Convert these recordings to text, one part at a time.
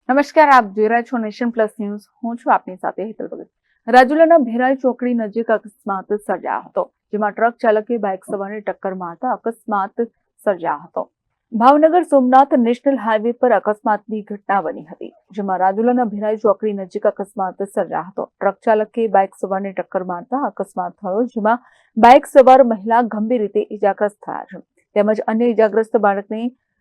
નમસ્કાર, આપ જોઈ રહ્યા છો નેશન પ્લસ ન્યૂઝ. હું છું આપની સાથે હેતલ ભગત. રાજુલાના ભેરાઈ ચોકડી નજીક અકસ્માત સર્જાયો હતો, જેમાં ટ્રક ચાલકે બાઇક સવારને ટક્કર મારતા અકસ્માત સર્જાયો હતો. ભાવનગર સોમનાથ નેશનલ હાઈવે પર અકસ્માતની ઘટના બની હતી, જેમાં રાજુલાના ભેરાઈ ચોકડી નજીક અકસ્માત સર્જાયો હતો. ટ્રક ચાલકે બાઇક સવારને ટક્કર મારતા અકસ્માત થયો, જેમાં બાઇક સવાર મહિલા ગંભીર રીતે ઇજાગ્રસ્ત થયા છે, તેમજ અન્ય ઇજાગ્રસ્ત બાળકને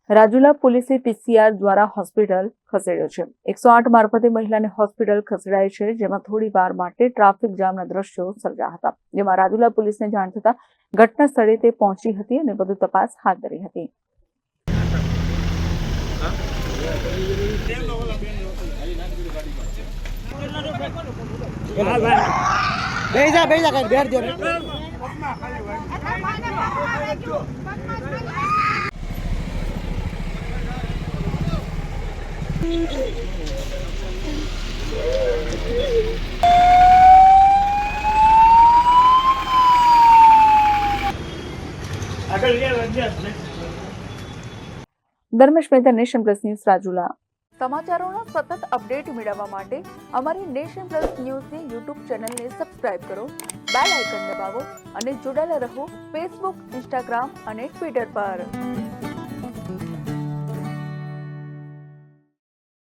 રાજુલા પોલીસે પીસીઆર દ્વારા હોસ્પિટલ ખસેડ્યો છે. 108 મારફતે મહિલાને હોસ્પિટલ ખસેડાઈ છે, જેમાં થોડી વાર માટે ટ્રાફિક જામના દ્રશ્યો સર્જાયા હતા, જેમાં રાજુલા પોલીસને જાણ થતાં ઘટના સ્થળે તે પહોંચી હતી અને વધુ તપાસ હાથ ધરી હતી. Dharmesh Mehta, nation plus news, Rajula. સમાચારોના સતત અપડેટ મેળવવા માટે અમારી નેશન પ્લસ ન્યૂઝની યુટ્યુબ ચેનલને સબસ્ક્રાઇબ કરો, બેલ આઇકન દબાવો અને જોડાયેલા રહો ફેસબુક, ઇન્સ્ટાગ્રામ અને ટ્વિટર પર.